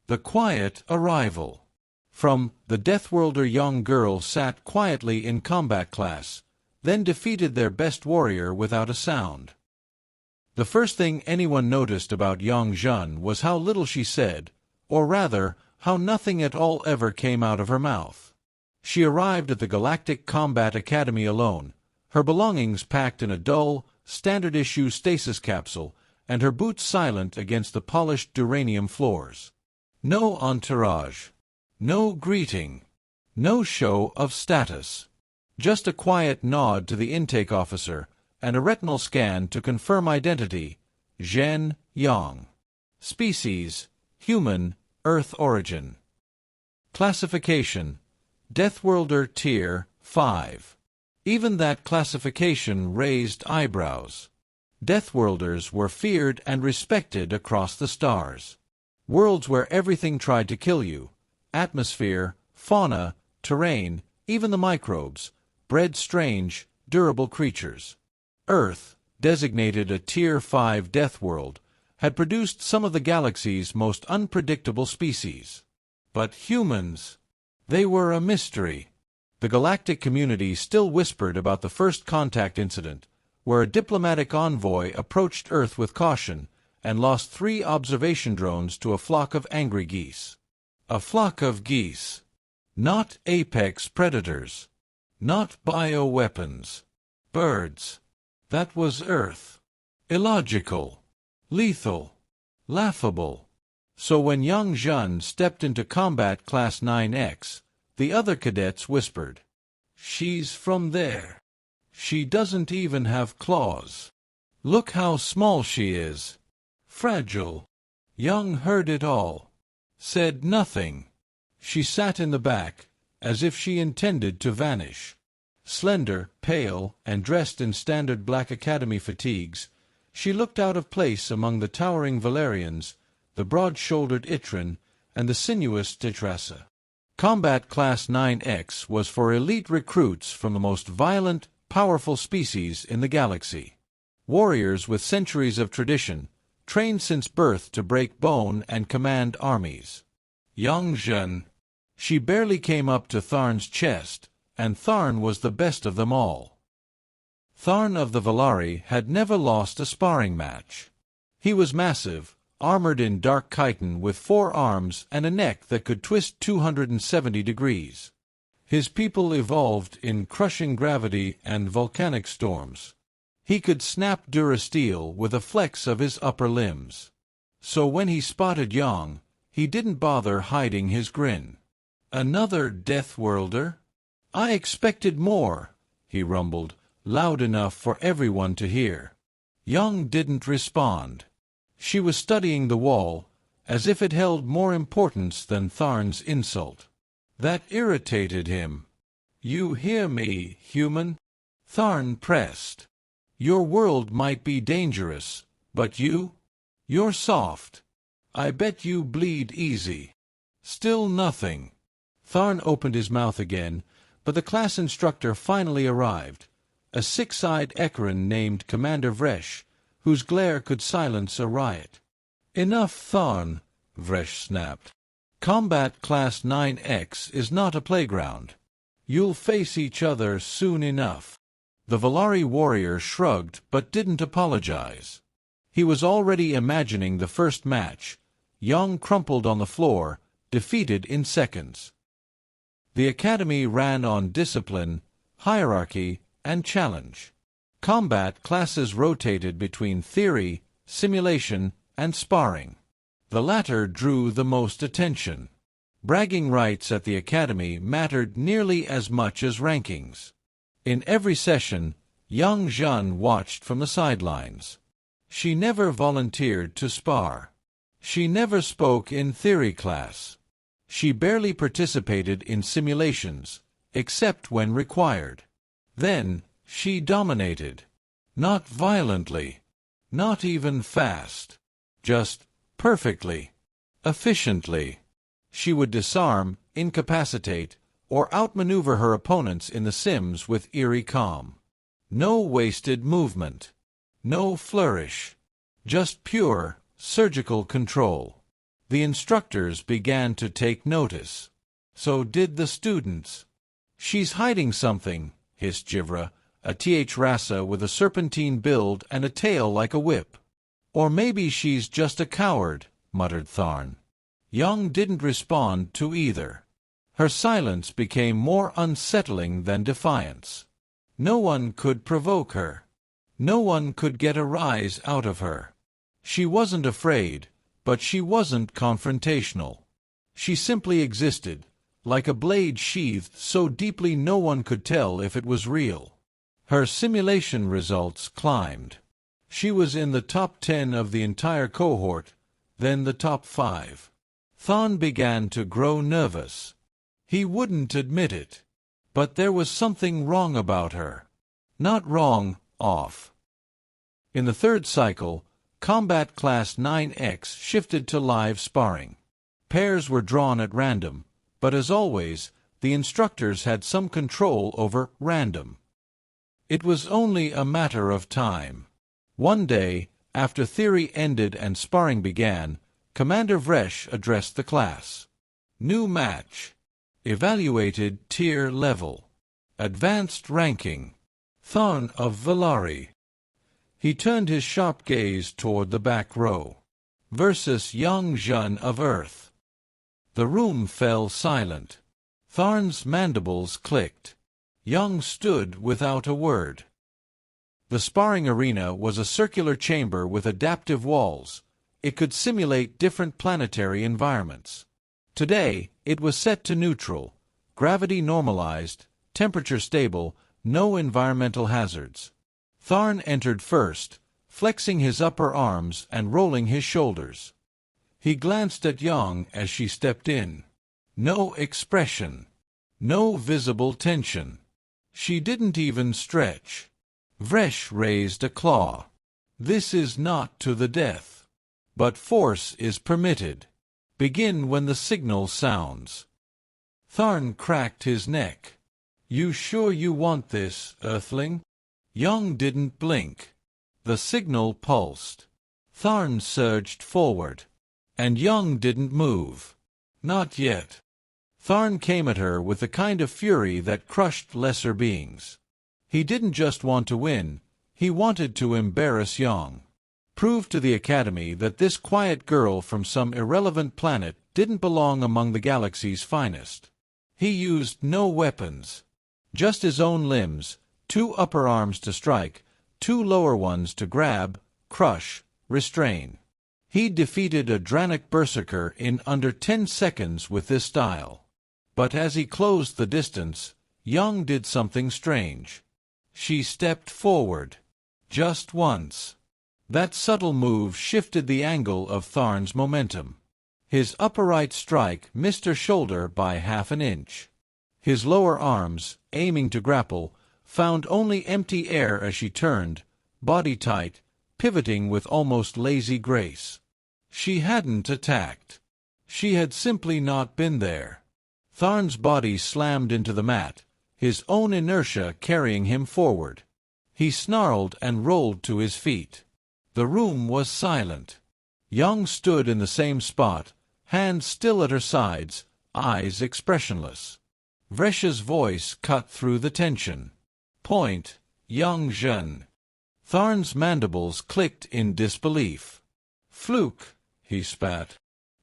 The quiet arrival. From the Deathworlder, young girl sat quietly in combat class, then defeated their best warrior without a sound. The first thing anyone noticed about Yang Zhen was how little she said, or rather, how nothing at all ever came out of her mouth. She arrived at the Galactic Combat Academy alone, her belongings packed in a dull, standard-issue stasis capsule, and her boots silent against the polished duranium floors. No entourage. No greeting. No show of status. Just a quiet nod to the intake officer, and a retinal scan to confirm identity. Zhen Yang. Species: human, Earth origin. Classification: Deathworlder Tier 5. Even that classification raised eyebrows. Deathworlders were feared and respected across the stars. Worlds where everything tried to kill you. Atmosphere, fauna, terrain, even the microbes, bred strange, durable creatures. Earth, designated a Tier 5 death world, had produced some of the galaxy's most unpredictable species. But humans, they were a mystery. The galactic community still whispered about the first contact incident, where a diplomatic envoy approached Earth with caution and lost 3 observation drones to a flock of angry geese. A flock of geese. Not apex predators. Not bioweapons. Birds. That was Earth. Illogical. Lethal. Laughable. So when Yang Zhen stepped into Combat Class 9X, the other cadets whispered, "She's from there. She doesn't even have claws. Look how small she is. Fragile." Yang heard it all. Said nothing. She sat in the back, as if she intended to vanish. Slender, pale, and dressed in standard Black Academy fatigues, she looked out of place among the towering Valerians, the broad-shouldered Itran, and the sinuous Titrasa. Combat Class 9X was for elite recruits from the most violent, powerful species in the galaxy. Warriors with centuries of tradition, trained since birth to break bone and command armies. Yang Zhen. She barely came up to Tharn's chest, and Tharn was the best of them all. Tharn of the Valari had never lost a sparring match. He was massive, armored in dark chitin with 4 arms and a neck that could twist 270 degrees. His people evolved in crushing gravity and volcanic storms. He could snap durasteel with a flex of his upper limbs. So when he spotted Yang, he didn't bother hiding his grin. "Another Deathworlder? I expected more," he rumbled, loud enough for everyone to hear. Yang didn't respond. She was studying the wall, as if it held more importance than Tharn's insult. That irritated him. "You hear me, human?" Tharn pressed. "Your world might be dangerous, but you're soft. I bet you bleed easy." Still nothing. Tharn opened his mouth again, but the class instructor finally arrived, a 6-eyed Ekran named Commander Vresh, whose glare could silence a riot. "Enough, Tharn," Vresh snapped. "Combat Class 9X is not a playground. You'll face each other soon enough." The Valari warrior shrugged but didn't apologize. He was already imagining the first match. Yang crumpled on the floor, defeated in seconds. The academy ran on discipline, hierarchy, and challenge. Combat classes rotated between theory, simulation, and sparring. The latter drew the most attention. Bragging rights at the academy mattered nearly as much as rankings. In every session, Yang Zhen watched from the sidelines. She never volunteered to spar. She never spoke in theory class. She barely participated in simulations, except when required. Then, she dominated. Not violently. Not even fast. Just perfectly. Efficiently. She would disarm, incapacitate, or outmaneuver her opponents in the sims with eerie calm. No wasted movement. No flourish. Just pure, surgical control. The instructors began to take notice. So did the students. "She's hiding something," hissed Jivra, a Rasa with a serpentine build and a tail like a whip. "Or maybe she's just a coward," muttered Tharn. Young didn't respond to either. Her silence became more unsettling than defiance. No one could provoke her. No one could get a rise out of her. She wasn't afraid, but she wasn't confrontational. She simply existed, like a blade sheathed so deeply no one could tell if it was real. Her simulation results climbed. She was in the top 10 of the entire cohort, then the top 5. Thon began to grow nervous. He wouldn't admit it. But there was something wrong about her. Not wrong, off. In the third cycle, Combat Class 9X shifted to live sparring. Pairs were drawn at random, but as always, the instructors had some control over random. It was only a matter of time. One day, after theory ended and sparring began, Commander Vresh addressed the class. New match. Evaluated tier level. Advanced ranking. Thon of Valari. He turned his sharp gaze toward the back row. Versus Young Jun of Earth. The room fell silent. Tharn's mandibles clicked. Young stood without a word. The sparring arena was a circular chamber with adaptive walls. It could simulate different planetary environments. Today, it was set to neutral, gravity normalized, temperature stable, no environmental hazards. Tharn entered first, flexing his upper arms and rolling his shoulders. He glanced at Yang as she stepped in. No expression. No visible tension. She didn't even stretch. Vresh raised a claw. This is not to the death. But force is permitted. Begin when the signal sounds. Tharn cracked his neck. You sure you want this, Earthling? Young didn't blink. The signal pulsed. Tharn surged forward. And Young didn't move. Not yet. Tharn came at her with the kind of fury that crushed lesser beings. He didn't just want to win, he wanted to embarrass Young. Prove to the Academy that this quiet girl from some irrelevant planet didn't belong among the galaxy's finest. He used no weapons. Just his own limbs, 2 upper arms to strike, 2 lower ones to grab, crush, restrain. He defeated a Dranic berserker in under 10 seconds with this style. But as he closed the distance, Young did something strange. She stepped forward. Just once. That subtle move shifted the angle of Tharn's momentum. His upper right strike missed her shoulder by half an inch. His lower arms, aiming to grapple, found only empty air as she turned, body tight, pivoting with almost lazy grace. She hadn't attacked. She had simply not been there. Tharn's body slammed into the mat, his own inertia carrying him forward. He snarled and rolled to his feet. The room was silent. Young stood in the same spot, hands still at her sides, eyes expressionless. Vresh's voice cut through the tension. Point, Young Jun. Tharn's mandibles clicked in disbelief. Fluke, he spat.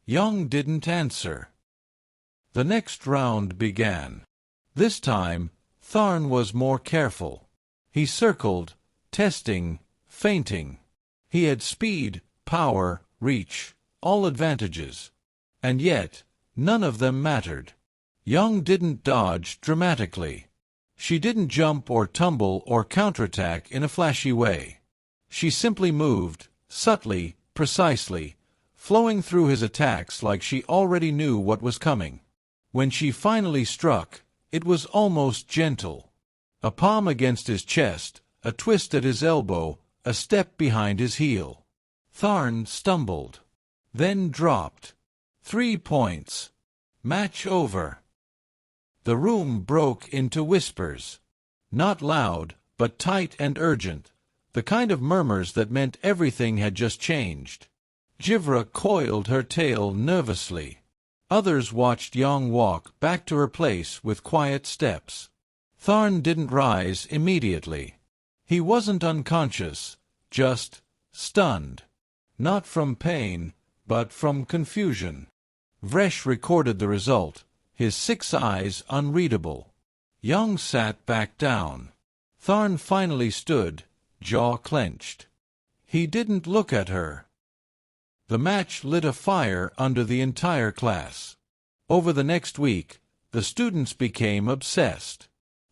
Young didn't answer. The next round began. This time, Tharn was more careful. He circled, testing, feinting. He had speed, power, reach, all advantages. And yet, none of them mattered. Young didn't dodge dramatically. She didn't jump or tumble or counterattack in a flashy way. She simply moved, subtly, precisely, flowing through his attacks like she already knew what was coming. When she finally struck, it was almost gentle. A palm against his chest, a twist at his elbow, a step behind his heel. Tharn stumbled. Then dropped. 3 points. Match over. The room broke into whispers. Not loud, but tight and urgent, the kind of murmurs that meant everything had just changed. Jivra coiled her tail nervously. Others watched Yang walk back to her place with quiet steps. Tharn didn't rise immediately. He wasn't unconscious, just stunned. Not from pain, but from confusion. Vresh recorded the result, his 6 eyes unreadable. Yang sat back down. Tharn finally stood, jaw clenched. He didn't look at her. The match lit a fire under the entire class. Over the next week, the students became obsessed.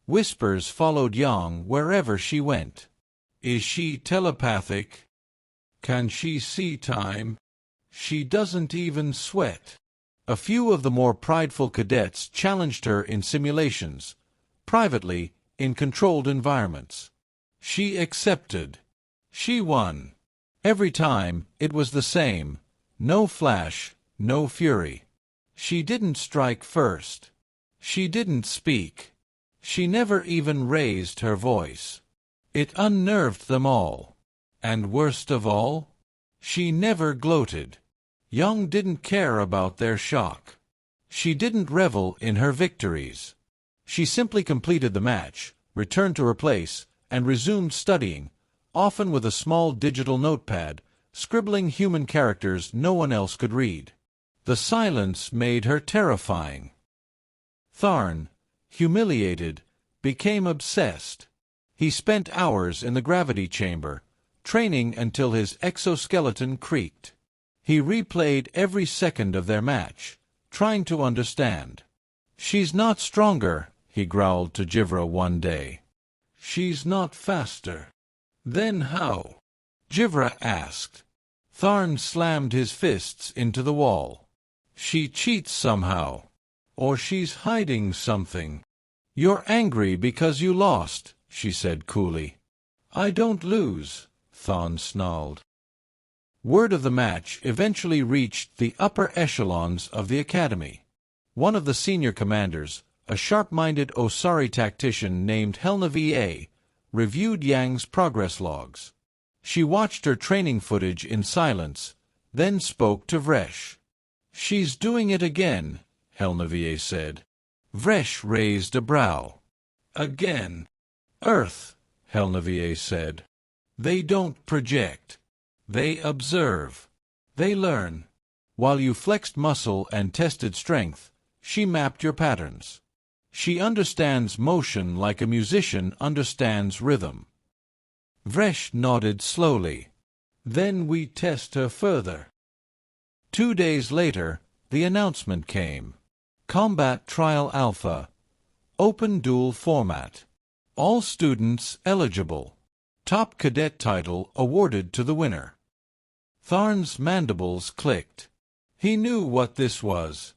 Whispers followed Yang wherever she went. Is she telepathic? Can she see time? She doesn't even sweat. A few of the more prideful cadets challenged her in simulations, privately, in controlled environments. She accepted. She won. Every time, it was the same. No flash, no fury. She didn't strike first. She didn't speak. She never even raised her voice. It unnerved them all. And worst of all, she never gloated. Yang didn't care about their shock. She didn't revel in her victories. She simply completed the match, returned to her place, and resumed studying, often with a small digital notepad, scribbling human characters no one else could read. The silence made her terrifying. Tharn, humiliated, became obsessed. He spent hours in the gravity chamber, training until his exoskeleton creaked. He replayed every second of their match, trying to understand. "She's not stronger," he growled to Jivra one day. "She's not faster." "Then how?" Jivra asked. Tharn slammed his fists into the wall. "She cheats somehow. Or she's hiding something." "You're angry because you lost," she said coolly. "I don't lose," Tharn snarled. Word of the match eventually reached the upper echelons of the academy. One of the senior commanders, a sharp-minded Osari tactician named Helena VA, reviewed Yang's progress logs. She watched her training footage in silence, then spoke to Vresh. "She's doing it again," Helena VA said. Vresh raised a brow. "Again?" "Earth," Helena VA said. "They don't project. They observe. They learn. While you flexed muscle and tested strength, she mapped your patterns. She understands motion like a musician understands rhythm." Vresh nodded slowly. "Then we test her further." 2 days later, the announcement came. Combat Trial Alpha. Open duel format. All students eligible. Top cadet title awarded to the winner. Tharn's mandibles clicked. He knew what this was.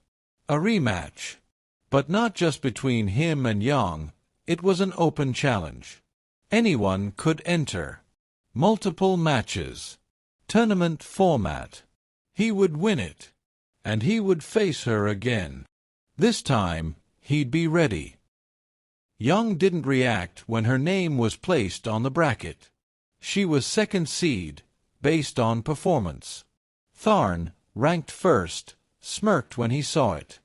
A rematch. But not just between him and Yang, it was an open challenge. Anyone could enter. Multiple matches. Tournament format. He would win it. And he would face her again. This time, he'd be ready. Yang didn't react when her name was placed on the bracket. She was second seed, based on performance. Tharn, ranked first, smirked when he saw it.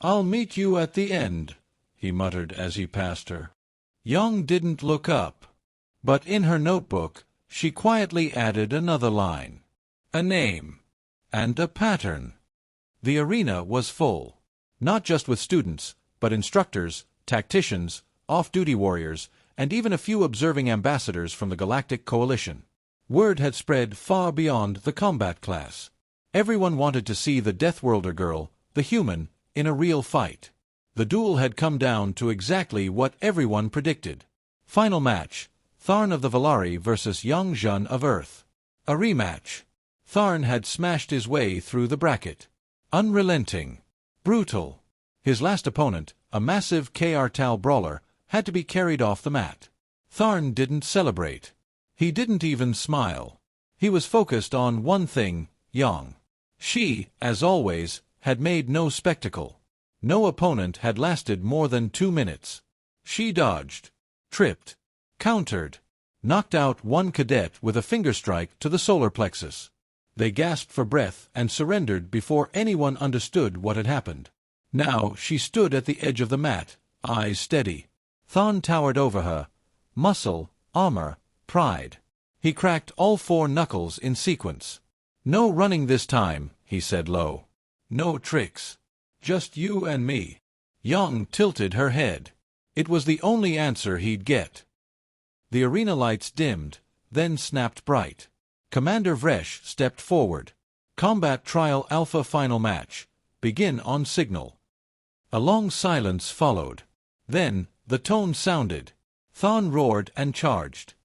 "I'll meet you at the end," he muttered as he passed her. Yang didn't look up. But in her notebook, she quietly added another line. A name. And a pattern. The arena was full. Not just with students, but instructors, tacticians, off-duty warriors, and even a few observing ambassadors from the Galactic Coalition. Word had spread far beyond the combat class. Everyone wanted to see the Deathworlder girl, the human, in a real fight. The duel had come down to exactly what everyone predicted. Final match. Tharn of the Valari versus Yang Jun of Earth. A rematch. Tharn had smashed his way through the bracket. Unrelenting. Brutal. His last opponent, a massive KR-Tal brawler, had to be carried off the mat. Tharn didn't celebrate. He didn't even smile. He was focused on one thing, Yang. She, as always, had made no spectacle. No opponent had lasted more than 2 minutes. She dodged, tripped, countered, knocked out one cadet with a finger strike to the solar plexus. They gasped for breath and surrendered before anyone understood what had happened. Now she stood at the edge of the mat, eyes steady. Thorn towered over her. Muscle, armor, pride. He cracked all 4 knuckles in sequence. "No running this time," he said low. "No tricks. Just you and me." Young tilted her head. It was the only answer he'd get. The arena lights dimmed, then snapped bright. Commander Vresh stepped forward. "Combat Trial Alpha Final Match. Begin on signal." A long silence followed. Then, the tone sounded. Thorn roared and charged.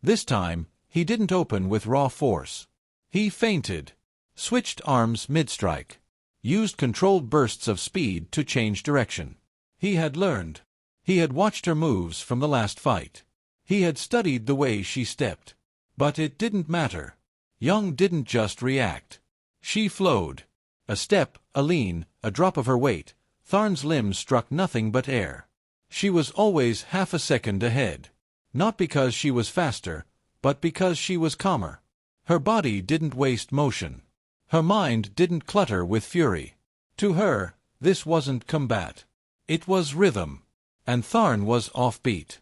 This time, he didn't open with raw force. He feinted, switched arms mid-strike, used controlled bursts of speed to change direction. He had learned. He had watched her moves from the last fight. He had studied the way she stepped. But it didn't matter. Young didn't just react. She flowed. A step, a lean, a drop of her weight. Tharn's limbs struck nothing but air. She was always half a second ahead. Not because she was faster, but because she was calmer. Her body didn't waste motion. Her mind didn't clutter with fury. To her, this wasn't combat. It was rhythm. And Tharn was offbeat.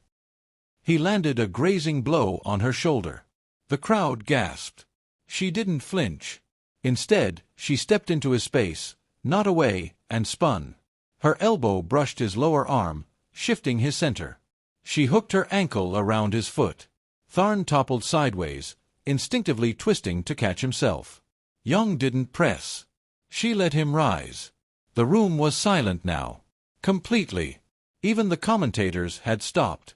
He landed a grazing blow on her shoulder. The crowd gasped. She didn't flinch. Instead, she stepped into his space, not away, and spun. Her elbow brushed his lower arm, shifting his center. She hooked her ankle around his foot. Tharn toppled sideways, instinctively twisting to catch himself. Young didn't press. She let him rise. The room was silent now. Completely. Even the commentators had stopped.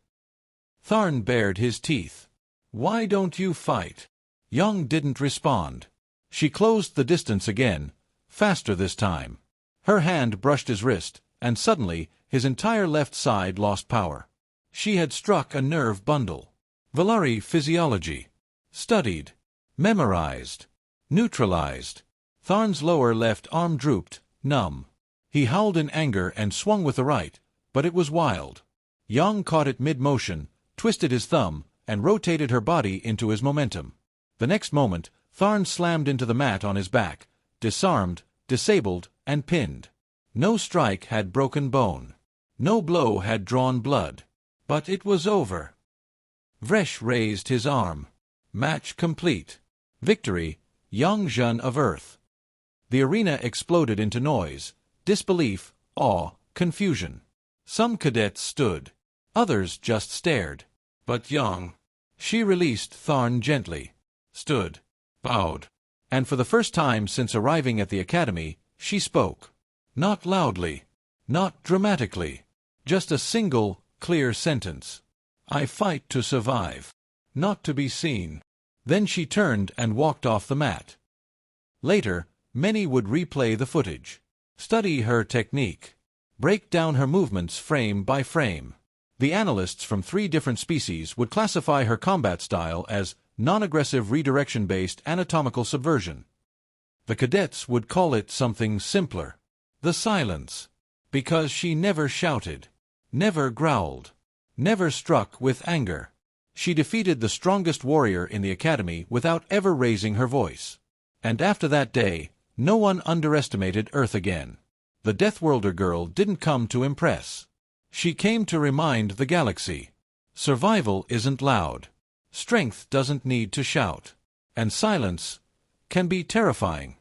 Tharn bared his teeth. "Why don't you fight?" Young didn't respond. She closed the distance again, faster this time. Her hand brushed his wrist, and suddenly, his entire left side lost power. She had struck a nerve bundle. Valari physiology. Studied. Memorized. Neutralized. Tharn's lower left arm drooped, numb. He howled in anger and swung with the right, but it was wild. Young caught it mid-motion, twisted his thumb, and rotated her body into his momentum. The next moment, Tharn slammed into the mat on his back, disarmed, disabled, and pinned. No strike had broken bone. No blow had drawn blood. But it was over. Vresh raised his arm. Match complete. Victory, Young Jun of Earth. The arena exploded into noise, disbelief, awe, confusion. Some cadets stood. Others just stared. But Young. She released Tharn gently. Stood. Bowed. And for the first time since arriving at the academy, she spoke. Not loudly. Not dramatically. Just a single, clear sentence. "I fight to survive. Not to be seen." Then she turned and walked off the mat. Later, many would replay the footage. Study her technique. Break down her movements frame by frame. The analysts from 3 different species would classify her combat style as non-aggressive redirection-based anatomical subversion. The cadets would call it something simpler. The silence. Because she never shouted. Never growled. Never struck with anger. She defeated the strongest warrior in the academy without ever raising her voice. And after that day, no one underestimated Earth again. The Deathworlder girl didn't come to impress. She came to remind the galaxy. Survival isn't loud. Strength doesn't need to shout. And silence can be terrifying.